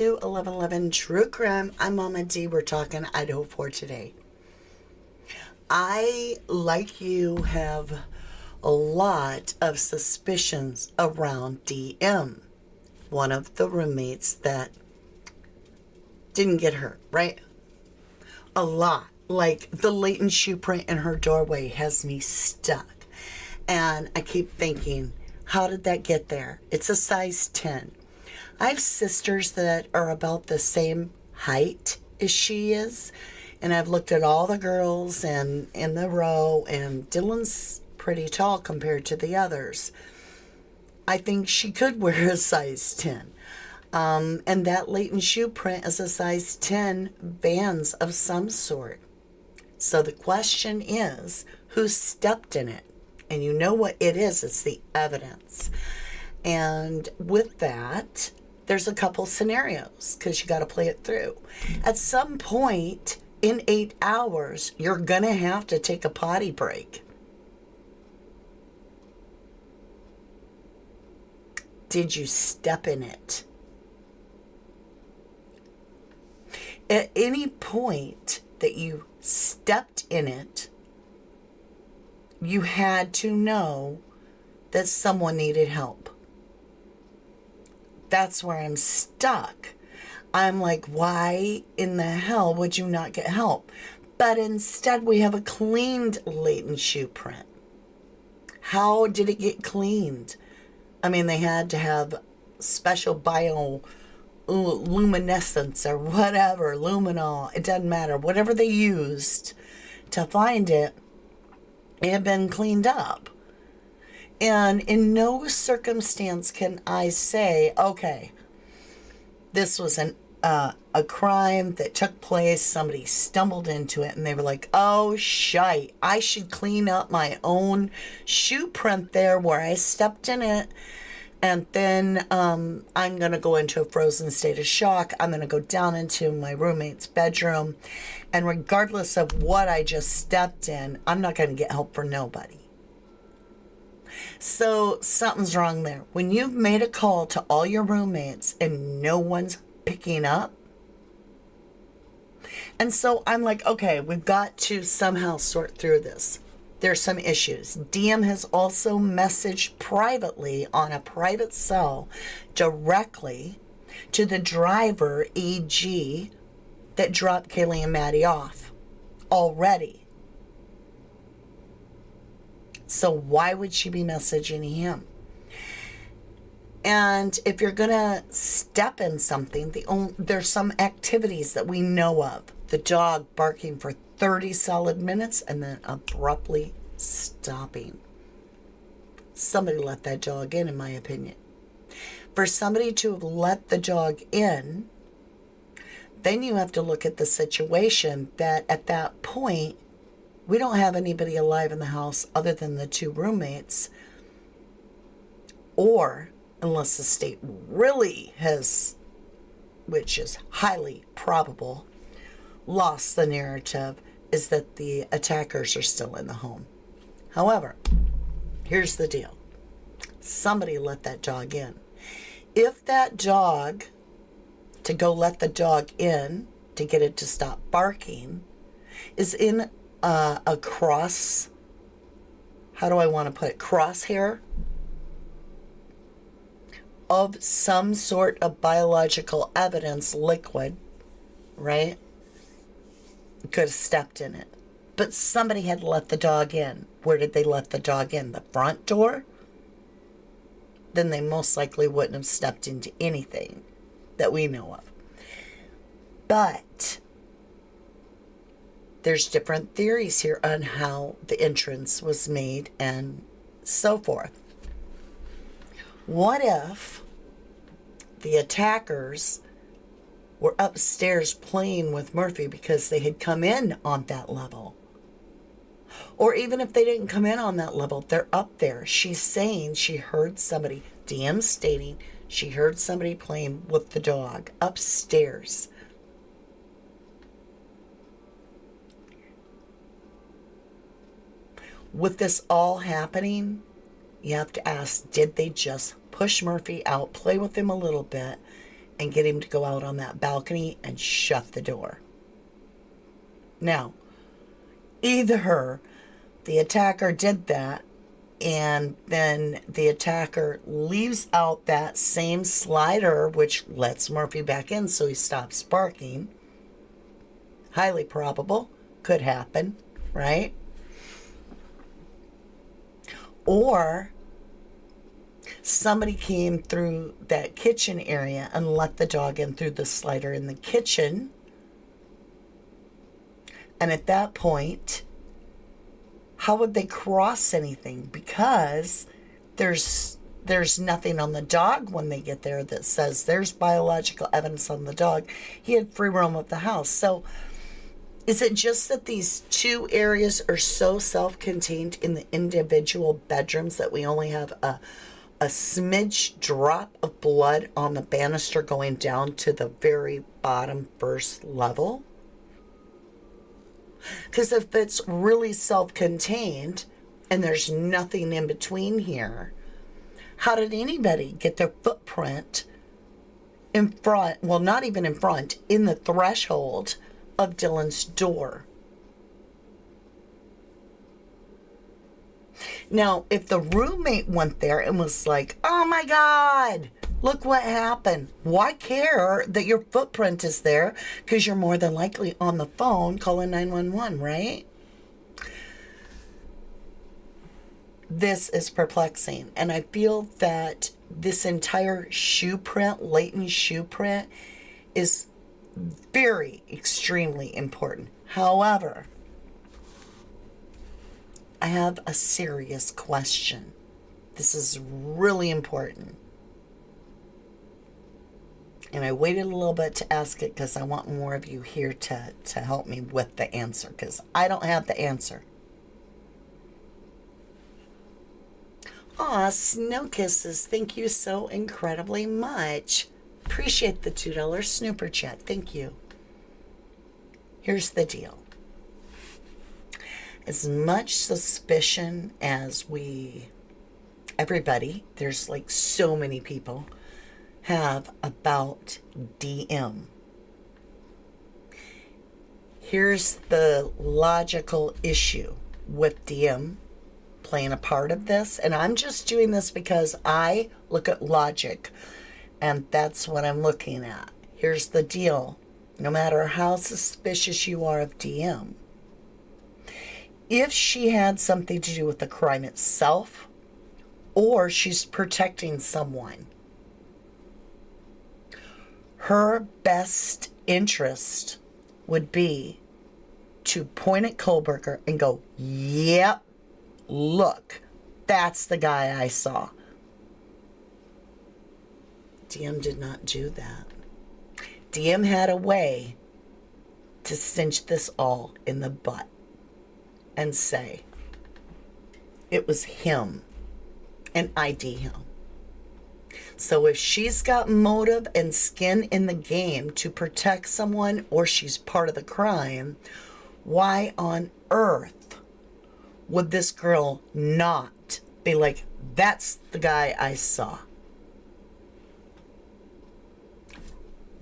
to 1111 True Crime. I'm Mama D. We're talking Idaho for today. I, like you, have a lot of suspicions around DM, one of the roommates that didn't get hurt, right? A lot. Like the latent shoe print in her doorway has me stuck. And I keep thinking, how did that get there? It's a size 10. I have sisters that are about the same height as she is, and I've looked at all the girls and in the row, and Dylan's pretty tall compared to the others. I think she could wear a size 10. And that latent shoe print is a size 10 Vans of some sort. So the question is, who stepped in it? And you know what it is, it's the evidence. And with that, there's a couple scenarios because you got to play it through. At some point in 8 hours, you're going to have to take a potty break. Did you step in it? At any point that you stepped in it, you had to know that someone needed help. That's where I'm stuck. I'm like, why in the hell would you not get help? But instead we have a cleaned latent shoe print. How did it get cleaned? I mean, they had to have special bioluminescence or whatever, luminol, it doesn't matter. Whatever they used to find it, it had been cleaned up. And in no circumstance can I say, okay, this was a crime that took place, somebody stumbled into it, and they were like, oh, shite, I should clean up my own shoe print there where I stepped in it, and then I'm going to go into a frozen state of shock. I'm going to go down into my roommate's bedroom, and regardless of what I just stepped in, I'm not going to get help for nobody. So something's wrong there. When you've made a call to all your roommates and no one's picking up. And so I'm like, okay, we've got to somehow sort through this. There's some issues. DM has also messaged privately on a private cell directly to the driver, EG, that dropped Kaylee and Maddie off already. So why would she be messaging him? And if you're going to step in something, there's some activities that we know of. The dog barking for 30 solid minutes and then abruptly stopping. Somebody let that dog in my opinion. For somebody to have let the dog in, then you have to look at the situation that at that point, we don't have anybody alive in the house other than the two roommates, or unless the state really has, which is highly probable, lost the narrative, is that the attackers are still in the home. However, here's the deal. Somebody let that dog in. If that dog, to go let the dog in, to get it to stop barking, is in a cross, how do I want to put it, crosshair of some sort of biological evidence, liquid, right? Could have stepped in it. But somebody had let the dog in. Where did they let the dog in? The front door? Then they most likely wouldn't have stepped into anything that we know of. But there's different theories here on how the entrance was made and so forth. What if the attackers were upstairs playing with Murphy because they had come in on that level? Or even if they didn't come in on that level, they're up there. She's saying she heard somebody, DM stating she heard somebody playing with the dog upstairs. With this all happening, you have to ask, did they just push Murphy out, play with him a little bit, and get him to go out on that balcony and shut the door. Now, either the attacker did that and then the attacker leaves out that same slider, which lets Murphy back in so he stops barking. Highly probable. Could happen, right? Or somebody came through that kitchen area and let the dog in through the slider in the kitchen. And at that point, how would they cross anything? Because there's nothing on the dog when they get there that says there's biological evidence on the dog. He had free roam of the house. So is it just that these two areas are so self-contained in the individual bedrooms that we only have a smidge drop of blood on the banister going down to the very bottom first level? Because if it's really self-contained and there's nothing in between here, how did anybody get their footprint in front, well, not even in front, in the threshold of Dylan's door? Now, if the roommate went there and was like, oh my God, look what happened. Why care that your footprint is there? Because you're more than likely on the phone calling 911, right? This is perplexing. And I feel that this entire shoe print, latent shoe print, is very extremely important. However, I have a serious question. This is really important. And I waited a little bit to ask it because I want more of you here to help me with the answer, because I don't have the answer. Aw, Snow Kisses, thank you so incredibly much. Appreciate the $2 snooper chat. Thank you. Here's the deal. As much suspicion as everybody, there's like so many people, have about DM. Here's the logical issue with DM playing a part of this. And I'm just doing this because I look at logic, and that's what I'm looking at. Here's the deal. No matter how suspicious you are of DM, if she had something to do with the crime itself, or she's protecting someone, her best interest would be to point at Kohlberger and go, yep, look, that's the guy I saw. DM did not do that. DM had a way to cinch this all in the butt and say it was him and ID him. So if she's got motive and skin in the game to protect someone, or she's part of the crime, why on earth would this girl not be like, that's the guy I saw?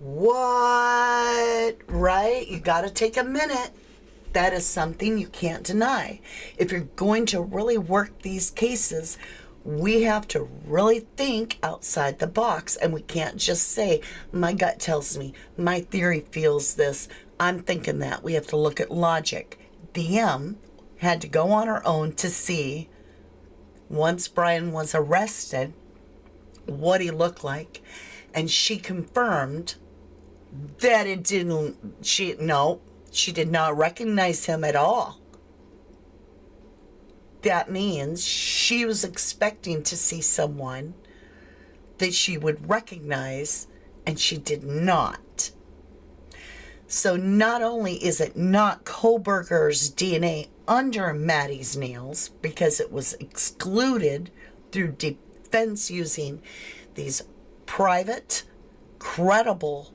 What? Right? You got to take a minute. That is something you can't deny. If you're going to really work these cases, we have to really think outside the box, and we can't just say, my gut tells me, my theory feels this, I'm thinking that. We have to look at logic. DM had to go on her own to see, once Brian was arrested, what he looked like, and she confirmed that it didn't, she did not recognize him at all. That means she was expecting to see someone that she would recognize, and she did not. So not only is it not Kohlberger's DNA under Maddie's nails, because it was excluded through defense using these private, credible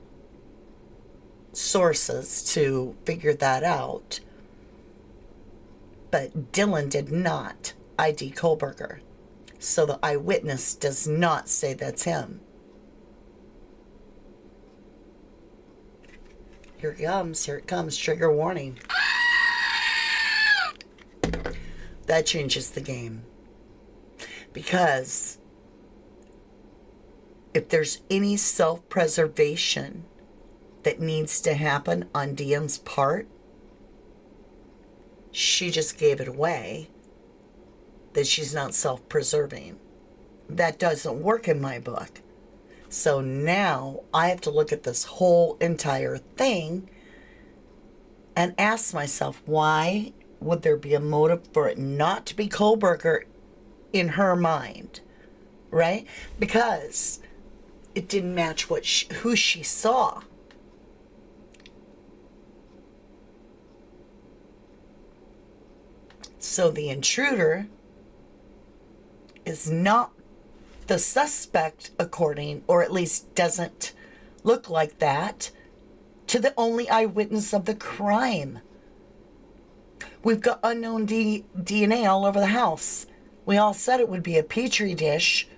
sources to figure that out, but Dylan did not ID Kohlberger. So the eyewitness does not say that's him. Here it comes. Here it comes. Trigger warning. That changes the game. Because if there's any self-preservation that needs to happen on DM's part, she just gave it away that she's not self-preserving. That doesn't work in my book. So now I have to look at this whole entire thing and ask myself, why would there be a motive for it not to be Kohlberger in her mind, right? Because it didn't match who she saw. So the intruder is not the suspect, according, or at least doesn't look like that, to the only eyewitness of the crime. We've got unknown DNA all over the house. We all said it would be a petri dish.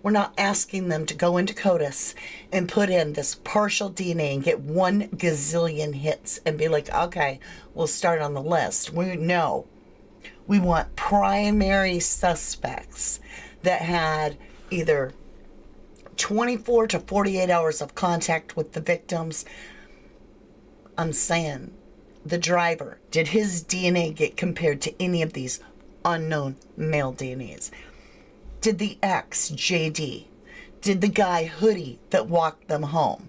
We're not asking them to go into CODIS and put in this partial DNA and get 1 gazillion hits and be like, okay, we'll start on the list. We want primary suspects that had either 24 to 48 hours of contact with the victims. I'm saying, the driver, did his DNA get compared to any of these unknown male DNAs? Did the ex, JD, did the guy Hoodie that walked them home?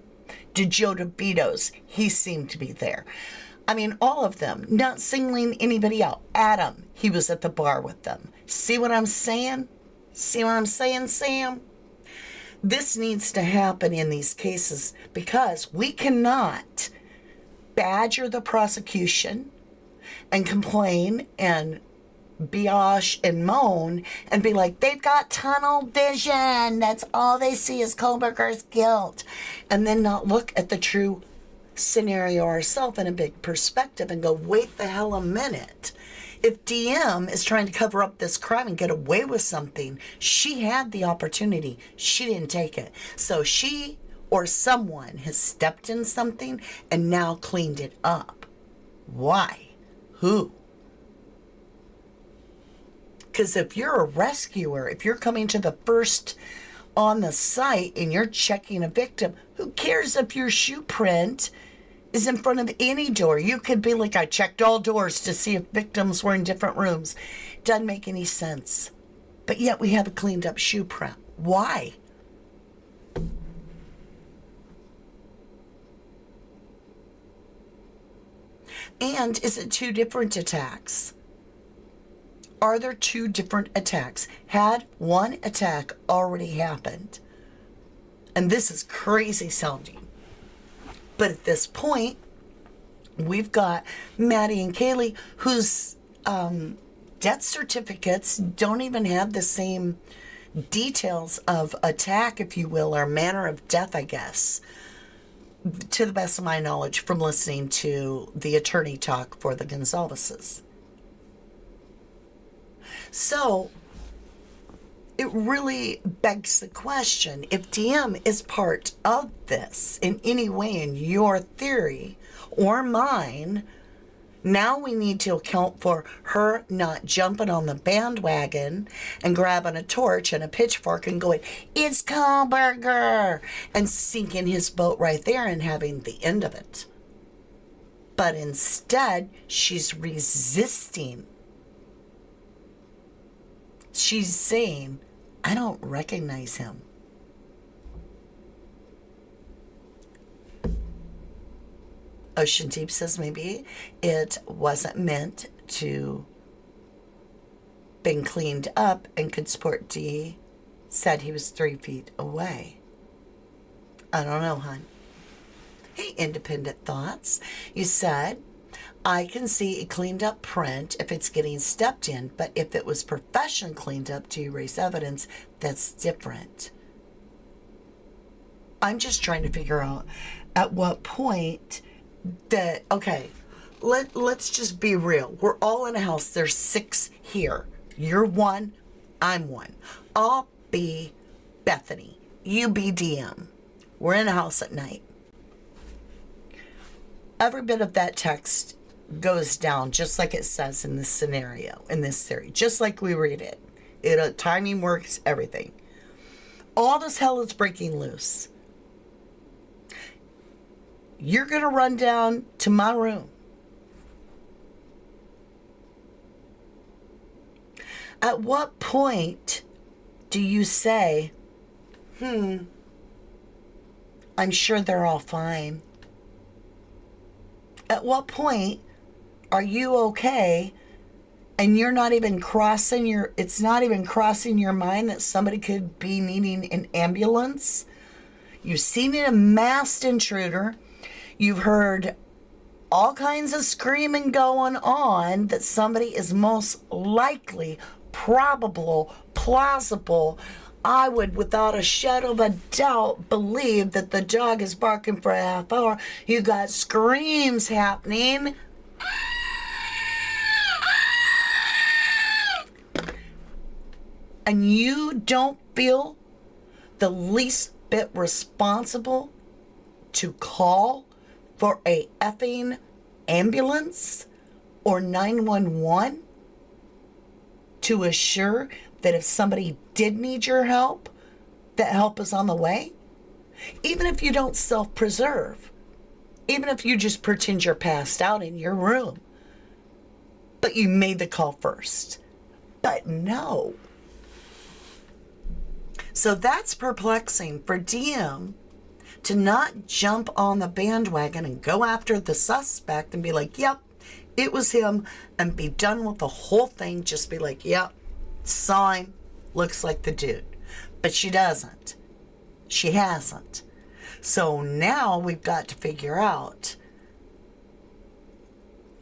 Did Joe DeVito's? He seemed to be there. I mean, all of them, not singling anybody out. Adam, he was at the bar with them. See what I'm saying? See what I'm saying, Sam? This needs to happen in these cases because we cannot badger the prosecution and complain and biatch and moan and be like, they've got tunnel vision. That's all they see is Kohlberger's guilt. And then not look at the true scenario ourselves in a big perspective and go, wait the hell a minute. If DM is trying to cover up this crime and get away with something, she had the opportunity. She didn't take it. So she or someone has stepped in something and now cleaned it up. Why? Who? Because if you're a rescuer, if you're coming to the first on the site and you're checking a victim, who cares if your shoe print is in front of any door? You could be like, I checked all doors to see if victims were in different rooms. Doesn't make any sense. But yet we have a cleaned up shoe print. Why? And is it 2 different attacks? Are there 2 different attacks? Had one attack already happened? And this is crazy sounding. But at this point, we've got Maddie and Kaylee, whose death certificates don't even have the same details of attack, if you will, or manner of death, I guess, to the best of my knowledge from listening to the attorney talk for the Gonzaleses. So it really begs the question, if DM is part of this in any way in your theory or mine, now we need to account for her not jumping on the bandwagon and grabbing a torch and a pitchfork and going, it's Kohlberger, and sinking his boat right there and having the end of it. But instead, she's resisting. She's saying, I don't recognize him. Ocean Deep says maybe it wasn't meant to been cleaned up and could support D. Said he was 3 feet away. I don't know, hon. Hey, Independent Thoughts. You said, I can see a cleaned up print if it's getting stepped in, but if it was profession cleaned up to erase evidence, that's different. I'm just trying to figure out at what point that, okay, let's just be real. We're all in a house. There's 6 here. You're 1. I'm 1. I'll be Bethany. You be DM. We're in a house at night. every bit of that text goes down just like it says in this scenario, in this theory, just like we read it. Timing works, everything. All this hell is breaking loose. You're going to run down to my room. At what point do you say, I'm sure they're all fine? At what point are you okay and you're not even it's not even crossing your mind that somebody could be needing an ambulance? You've seen a masked intruder. You've heard all kinds of screaming going on that somebody is most likely, probable, plausible. I would, without a shadow of a doubt, believe that the dog is barking for a half hour. You got screams happening. And you don't feel the least bit responsible to call for a effing ambulance or 911 to assure that if somebody did need your help, that help is on the way? Even if you don't self-preserve, even if you just pretend you're passed out in your room, but you made the call first. But no. So that's perplexing for DM to not jump on the bandwagon and go after the suspect and be like, yep, it was him, and be done with the whole thing. Just be like, yep, saw him, looks like the dude. But she doesn't. She hasn't. So now we've got to figure out,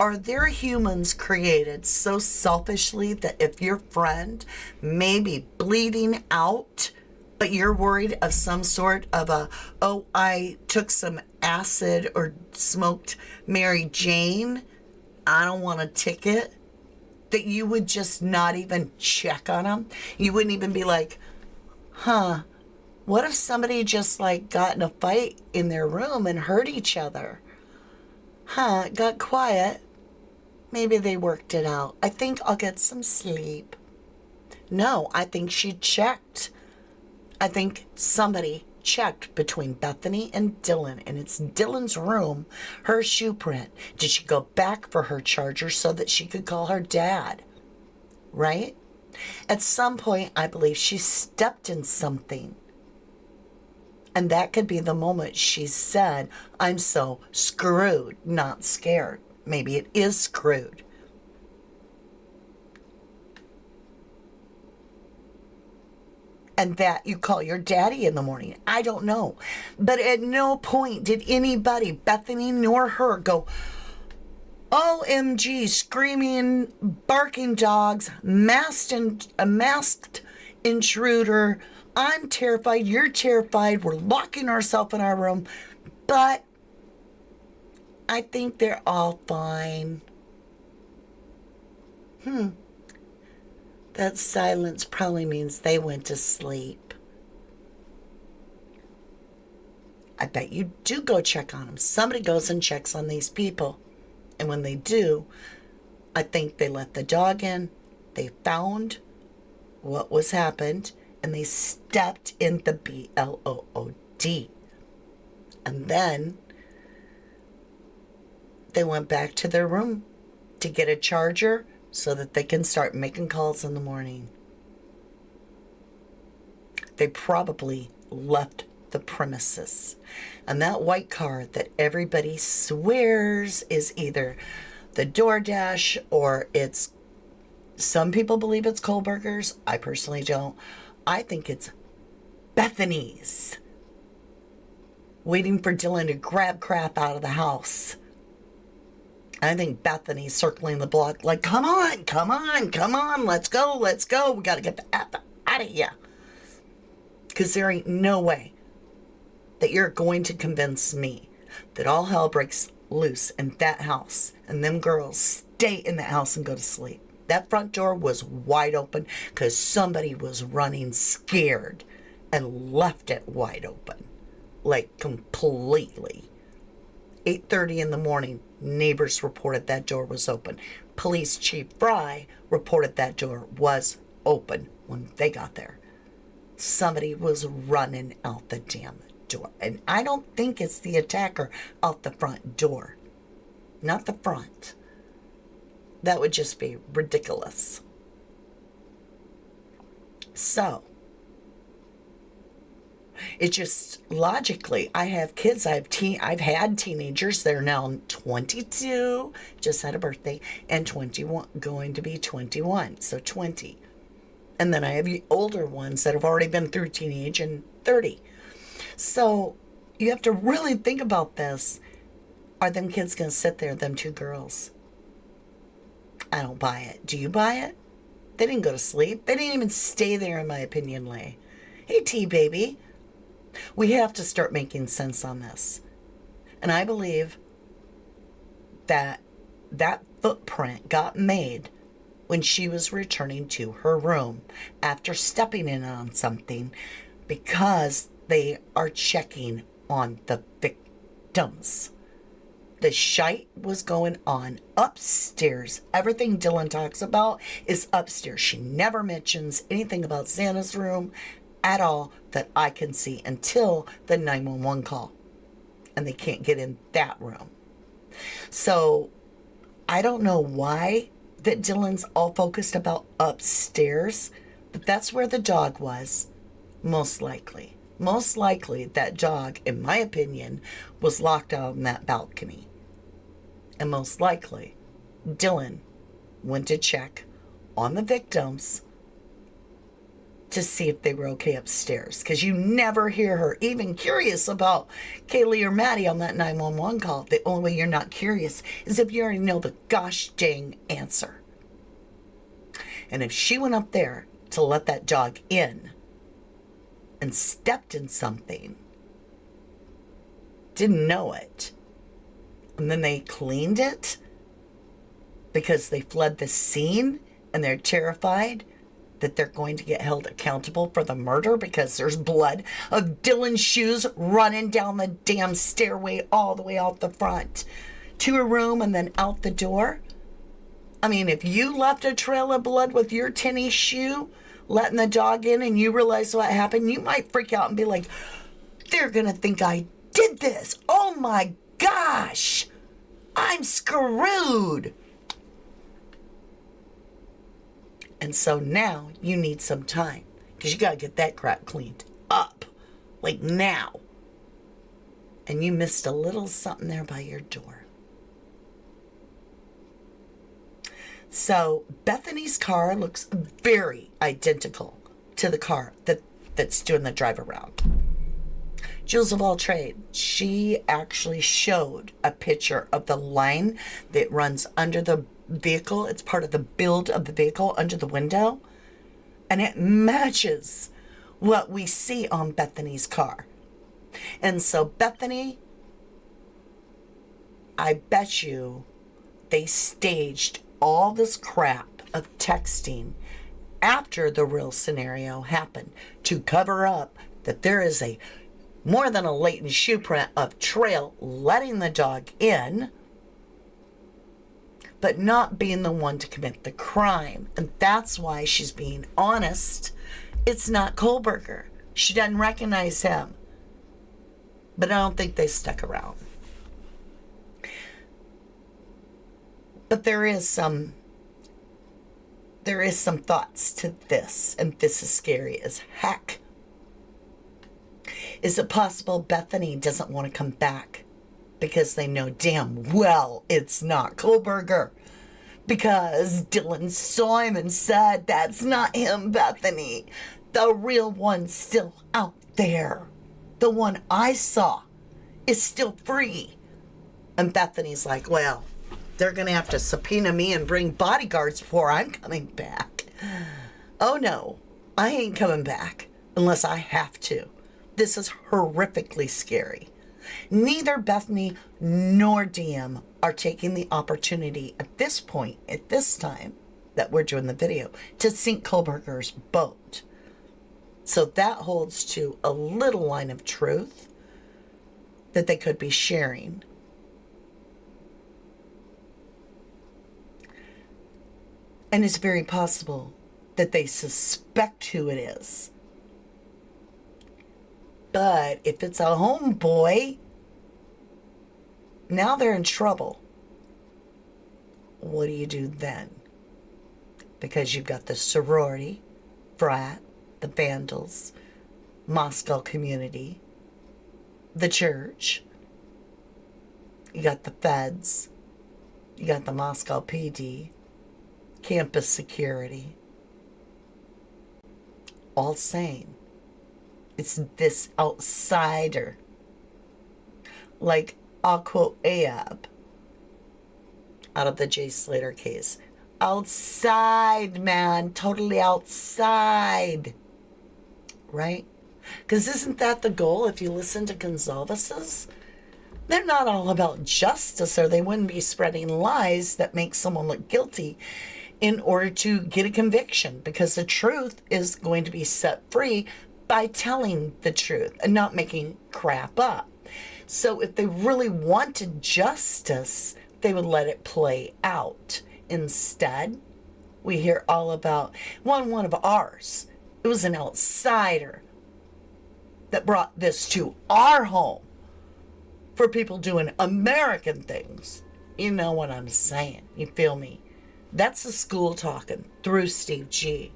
are there humans created so selfishly that if your friend may be bleeding out, but you're worried of some sort of I took some acid or smoked Mary Jane, I don't want a ticket, that you would just not even check on them? You wouldn't even be like, what if somebody just got in a fight in their room and hurt each other? It got quiet. Maybe they worked it out. I think I'll get some sleep. No, I think she checked. I think somebody checked between Bethany and Dylan, and it's Dylan's room, her shoe print. Did she go back for her charger so that she could call her dad? Right? At some point, I believe she stepped in something. And that could be the moment she said, I'm so screwed, not scared. Maybe it is screwed. And that you call your daddy in the morning. I don't know. But at no point did anybody, Bethany nor her, go, OMG, screaming, barking dogs, a masked intruder. I'm terrified. You're terrified. We're locking ourselves in our room. But I think they're all fine. That silence probably means they went to sleep. I bet you do go check on them. Somebody goes and checks on these people. And when they do, I think they let the dog in. They found what was happened. And they stepped in the BLOOD. And then they went back to their room to get a charger so that they can start making calls in the morning. They probably left the premises. And that white car that everybody swears is either the DoorDash or it's, some people believe it's Kohlberger's. I personally don't. I think it's Bethany's, waiting for Dylan to grab crap out of the house. I think Bethany's circling the block like, come on, let's go. We got to get the F out of here. Because there ain't no way that you're going to convince me that all hell breaks loose in that house and them girls stay in that house and go to sleep. That front door was wide open because somebody was running scared and left it wide open. Completely. 8:30 in the morning, neighbors reported that door was open. Police Chief Fry reported that door was open when they got there. Somebody was running out the damn door. And I don't think it's the attacker out the front door. Not the front. That would just be ridiculous. So, it just logically, I have kids, I've had teenagers. They're now 22, just had a birthday, and 21, going to be 21, so 20. And then I have older ones that have already been through teenage and 30. So you have to really think about this. Are them kids going to sit there, them two girls? I don't buy it. Do you buy it? They didn't go to sleep. They didn't even stay there, in my opinion, Lay. Hey, T-baby. We have to start making sense on this. And I believe that that footprint got made when she was returning to her room after stepping in on something, because they are checking on the victims. The shite was going on upstairs. Everything Dylan talks about is upstairs. She never mentions anything about Santa's room at all that I can see until the 911 call. And they can't get in that room. So I don't know why that Dylan's all focused about upstairs, but that's where the dog was, most likely. Most likely that dog, in my opinion, was locked out on that balcony. And most likely, Dylan went to check on the victims to see if they were okay upstairs. Because you never hear her even curious about Kaylee or Maddie on that 911 call. The only way you're not curious is if you already know the gosh dang answer. And if she went up there to let that dog in and stepped in something, didn't know it, and then they cleaned it because they fled the scene and they're terrified that they're going to get held accountable for the murder because there's blood of Dylan's shoes running down the damn stairway all the way out the front to her room and then out the door. I mean, if you left a trail of blood with your tinny shoe, letting the dog in, and you realize what happened, you might freak out and be like, they're going to think I did this. Oh my gosh, I'm screwed. And so now you need some time because you got to get that crap cleaned up, like now. And you missed a little something there by your door. So Bethany's car looks very identical to the car that's doing the drive around. Jules of all trade, she actually showed a picture of the line that runs under the vehicle. It's part of the build of the vehicle under the window. And it matches what we see on Bethany's car. And so Bethany, I bet you they staged all this crap of texting after the real scenario happened to cover up that there is a more than a latent shoe print of trail letting the dog in, but not being the one to commit the crime. And that's why she's being honest. It's not Kohlberger. She doesn't recognize him. But I don't think they stuck around. But there is some thoughts to this, and this is scary as heck. Is it possible Bethany doesn't want to come back because they know damn well it's not Kohlberger? Because Dylan saw him and said, that's not him, Bethany. The real one's still out there. The one I saw is still free. And Bethany's like, well, they're going to have to subpoena me and bring bodyguards before I'm coming back. Oh no, I ain't coming back unless I have to. This is horrifically scary. Neither Bethany nor DM are taking the opportunity at this point, at this time that we're doing the video, to sink Kohlberger's boat. So that holds to a little line of truth that they could be sharing And it's very possible that they suspect who it is. But if it's a homeboy, now they're in trouble. What do you do then? Because you've got the sorority, frat, the vandals, Moscow community, the church. You got the feds. You got the Moscow PD, campus security. All saying it's this outsider. Like, I'll quote Ahab out of the Jay Slater case. Outside, man. Totally outside. Right? Because isn't that the goal? If you listen to Gonzalez's, they're not all about justice, or they wouldn't be spreading lies that make someone look guilty in order to get a conviction, because the truth is going to be set free by telling the truth and not making crap up. So if they really wanted justice, they would let it play out. Instead, we hear all about one of ours. It was an outsider that brought this to our home for people doing American things. You know what I'm saying. You feel me? That's the school talking through Steve G.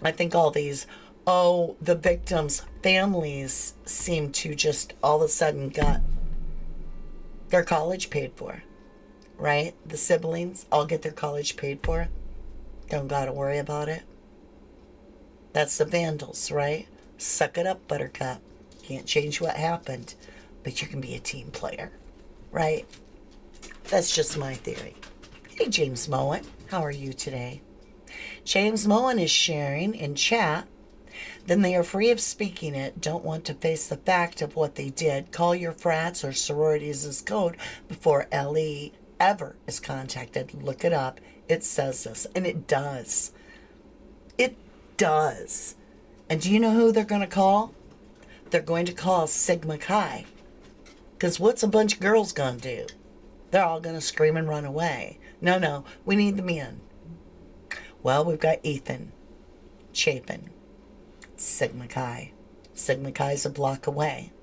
I think all these, the victims' families seem to just all of a sudden got their college paid for, right? The siblings all get their college paid for. Don't gotta worry about it. That's the vandals, right? Suck it up, buttercup. Can't change what happened, but you can be a team player, right? That's just my theory. Hey, James Moen, how are you today? James Moen is sharing in chat. Then they are free of speaking it, don't want to face the fact of what they did. Call your frats or sororities as code before LE ever is contacted. Look it up. It says this, and it does. It does. And do you know who they're going to call? They're going to call Sigma Chi. Because what's a bunch of girls going to do? They're all going to scream and run away. No, we need the men. Well, we've got Ethan Chapin, Sigma Chi. Sigma Chi's a block away.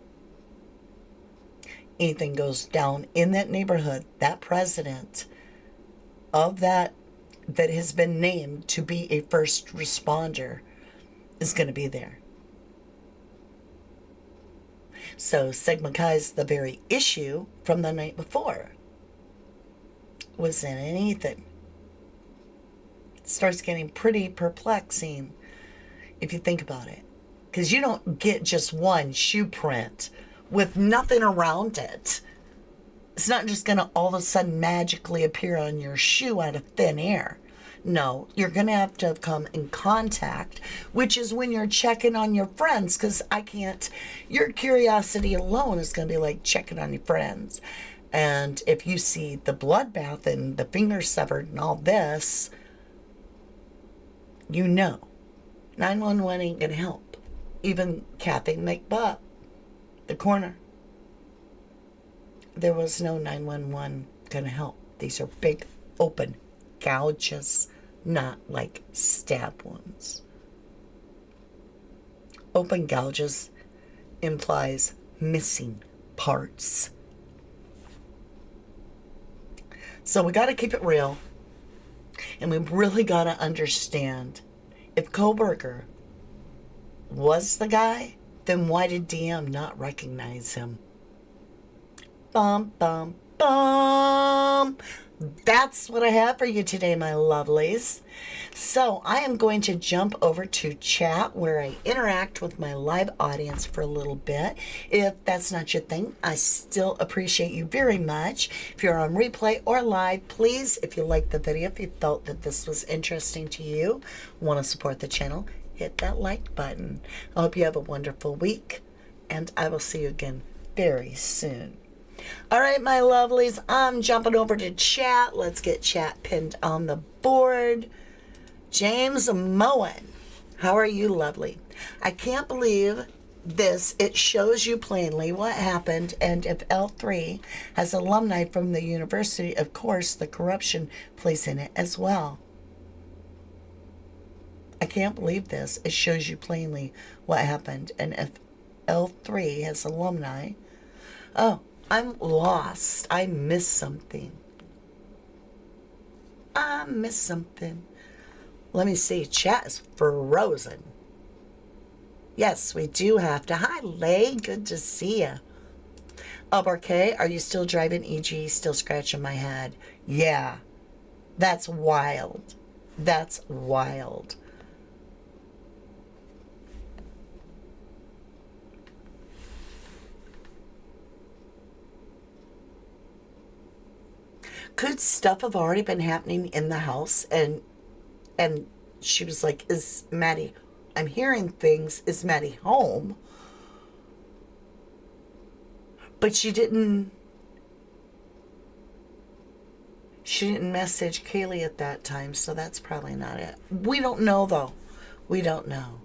Ethan goes down in that neighborhood. That president of that has been named to be a first responder is going to be there. So Sigma Chi's the very issue from the night before was in an Ethan. It starts getting pretty perplexing if you think about it. Because you don't get just one shoe print with nothing around it. It's not just going to all of a sudden magically appear on your shoe out of thin air. No, you're going to have come in contact, which is when you're checking on your friends, because your curiosity alone is going to be like checking on your friends. And if you see the bloodbath and the finger severed and all this, you know 911 ain't going to help. Even Kathy McButt, the coroner, there was no 911 going to help. These are big open gouges, not like stab wounds. Open gouges implies missing parts. So we got to keep it real. And we really got to understand, if Koberger was the guy, then why did DM not recognize him? Bum, bum, bum. That's what I have for you today, my lovelies. So I am going to jump over to chat where I interact with my live audience for a little bit. If that's not your thing, I still appreciate you very much. If you're on replay or live, please, if you liked the video, if you felt that this was interesting to you, want to support the channel, hit that like button. I hope you have a wonderful week, and I will see you again very soon. All right, my lovelies, I'm jumping over to chat. Let's get chat pinned on the board. James Moen, how are you, lovely? I can't believe it shows you plainly what happened, and if L3 has alumni from the university, of course, the corruption plays in it as well. I can't believe this. It shows you plainly what happened, and if L3 has alumni, oh, I'm lost. I missed something. Let me see. Chat is frozen. Yes, we do have to. Hi, Lay. Good to see you. K, are you still driving? EG, still scratching my head. Yeah. That's wild. That's wild. Could stuff have already been happening in the house? And she was like, is Maddie, I'm hearing things, is Maddie home? But she didn't message Kaylee at that time, so that's probably not it. We don't know, though. We don't know.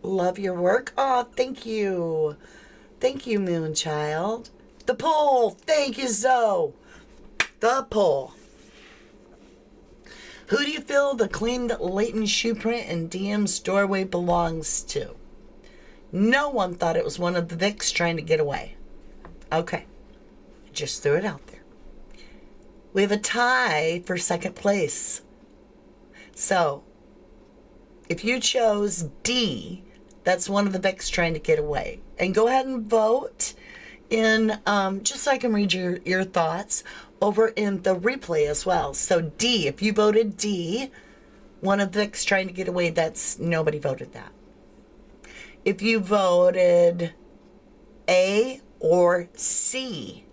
Love your work. Oh, thank you. Thank you, Moonchild. The poll. Thank you, Zoe. The poll. Who do you feel the cleaned latent shoe print in DM's doorway belongs to? No one thought it was one of the Vicks trying to get away. Okay. Just threw it out there. We have a tie for second place. So, if you chose D, that's one of the Vicks trying to get away. And go ahead and vote in, just so I can read your thoughts, over in the replay as well. So D, if you voted D, one of the Vicks trying to get away, that's, nobody voted that. If you voted A or C,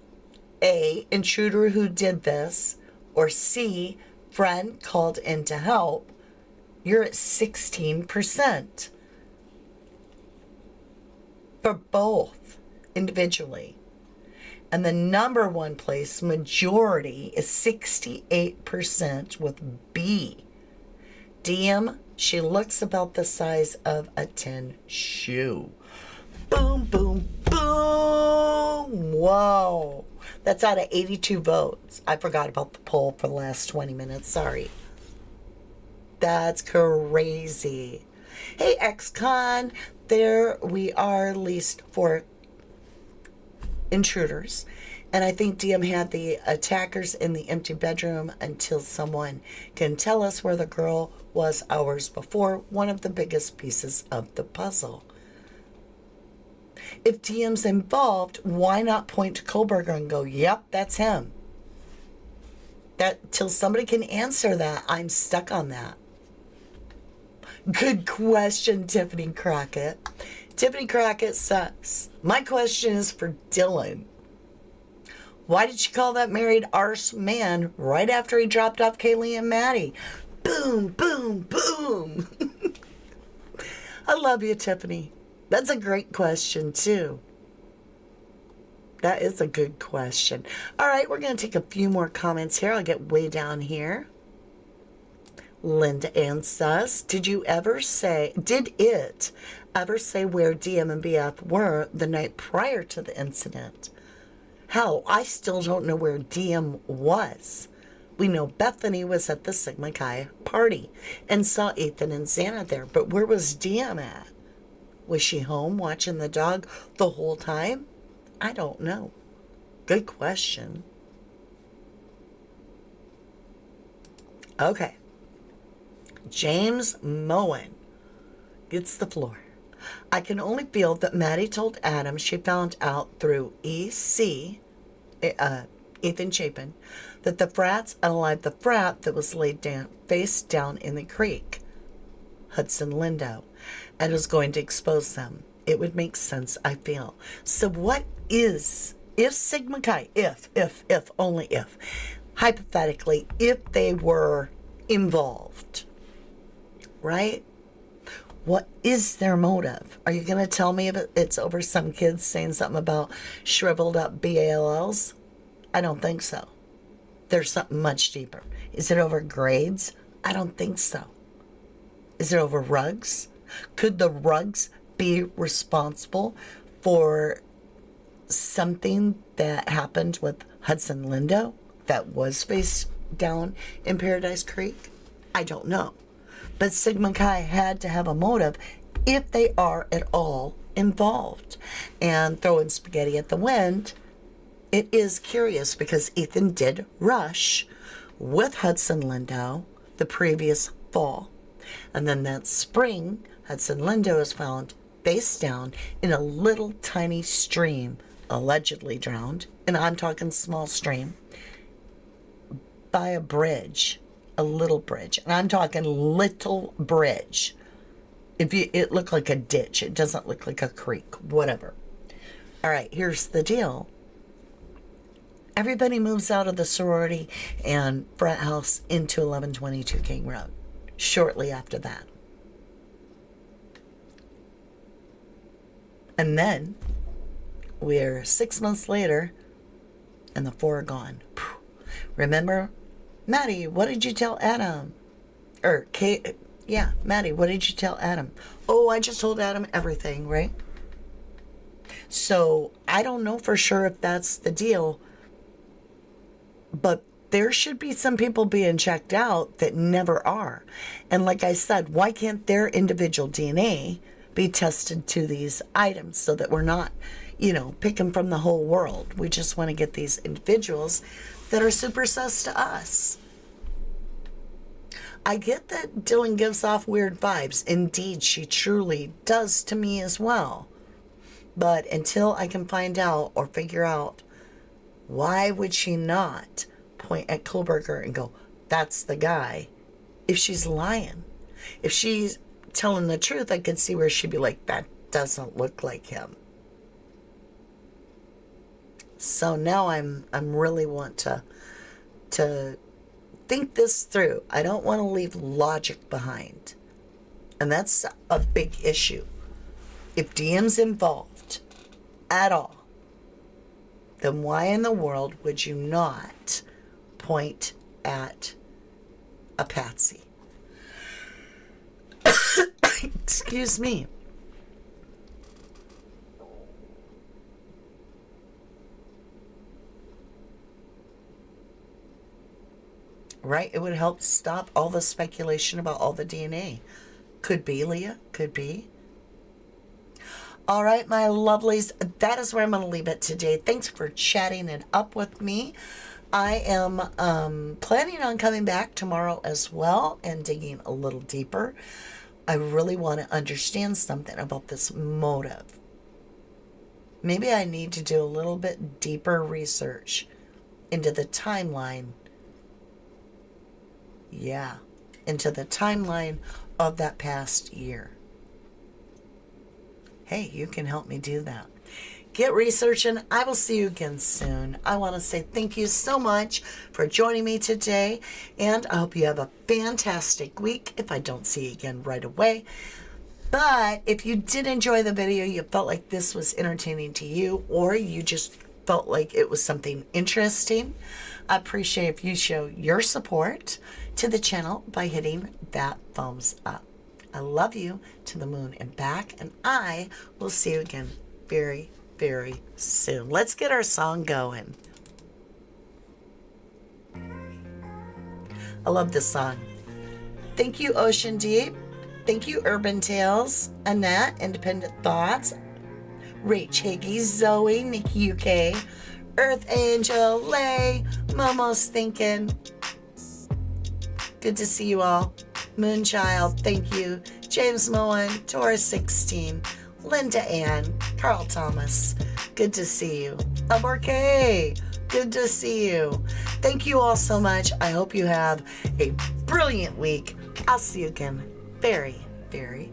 A, intruder who did this, or C, friend called in to help, you're at 16% for both individually. And the number one place majority is 68% with B. DM, she looks about the size of a 10 shoe. Boom, boom, boom. Whoa. That's out of 82 votes. I forgot about the poll for the last 20 minutes. Sorry. That's crazy. Hey, ex-con. There we are, at least for intruders. And I think DM had the attackers in the empty bedroom until someone can tell us where the girl was hours before. One of the biggest pieces of the puzzle. If DM's involved, why not point to Kohlberger and go, yep, that's him? That till somebody can answer that, I'm stuck on that. Good question, Tiffany Crockett. Tiffany Crockett says, my question is for Dylan. Why did she call that married arse man right after he dropped off Kaylee and Maddie? Boom, boom, boom. I love you, Tiffany. That's a great question, too. That is a good question. All right, we're going to take a few more comments here. I'll get way down here. Linda Ann says, did it ever say where DM and BF were the night prior to the incident? Hell, I still don't know where DM was. We know Bethany was at the Sigma Chi party and saw Ethan and Xana there, but where was DM at? Was she home watching the dog the whole time? I don't know. Good question. Okay. James Moen gets the floor. I can only feel that Maddie told Adam she found out through EC, Ethan Chapin, that the frats unalived the frat that was laid down, face down in the creek, Hudson Lindo, and was going to expose them. It would make sense, I feel. So what is, if Sigma Chi, if, only if, hypothetically, if they were involved, right? What is their motive? Are you going to tell me if it's over some kids saying something about shriveled up BALLs? I don't think so. There's something much deeper. Is it over grades? I don't think so. Is it over rugs? Could the rugs be responsible for something that happened with Hudson Lindo that was face down in Paradise Creek? I don't know. But Sigmund Kai had to have a motive if they are at all involved. And throwing spaghetti at the wind, it is curious because Ethan did rush with Hudson Lindo the previous fall. And then that spring, Hudson Lindo is found face down in a little tiny stream, allegedly drowned, and I'm talking small stream, by a bridge, a little bridge. And I'm talking little bridge. It looked like a ditch. It doesn't look like a creek, whatever. All right, here's the deal. Everybody moves out of the sorority and frat house into 1122 King Road shortly after that. And then we're 6 months later and the four are gone. Remember, Maddie, what did you tell Adam? Or Kate, yeah, Maddie, what did you tell Adam? Oh, I just told Adam everything, right? So I don't know for sure if that's the deal, but there should be some people being checked out that never are. And like I said, why can't their individual DNA be tested to these items so that we're not, picking from the whole world? We just want to get these individuals that are super sus to us. I get that Dylan gives off weird vibes. Indeed, she truly does to me as well. But until I can find out or figure out, why would she not point at Kohlberger and go, that's the guy, if she's lying? If she's telling the truth, I could see where she'd be like, that doesn't look like him. So now I'm really want to think this through. I don't want to leave logic behind. And that's a big issue. If DM's involved at all, then why in the world would you not point at a patsy? Excuse me. Right? It would help stop all the speculation about all the DNA. Could be, Leah. Could be. All right, my lovelies. That is where I'm going to leave it today. Thanks for chatting it up with me. I am planning on coming back tomorrow as well and digging a little deeper. I really want to understand something about this motive. Maybe I need to do a little bit deeper research into the timeline. Yeah, into the timeline of that past year. Hey, you can help me do that. Get researching. I will see you again soon. I want to say thank you so much for joining me today, and I hope you have a fantastic week if I don't see you again right away. But if you did enjoy the video, you felt like this was entertaining to you, or you just felt like it was something interesting, I appreciate if you show your support to the channel by hitting that thumbs up. I love you to the moon and back, and I will see you again very, very soon. Let's get our song going. I love this song. Thank you, Ocean Deep. Thank you, Urban Tales, Annette, Independent Thoughts, Rach Higgy, Zoe, Nikki UK, Earth Angel, Lay, Momo's Thinking. Good to see you all. Moonchild, thank you. James Moen, Taurus 16, Linda Ann, Carl Thomas. Good to see you. Okay, good to see you. Thank you all so much. I hope you have a brilliant week. I'll see you again very, very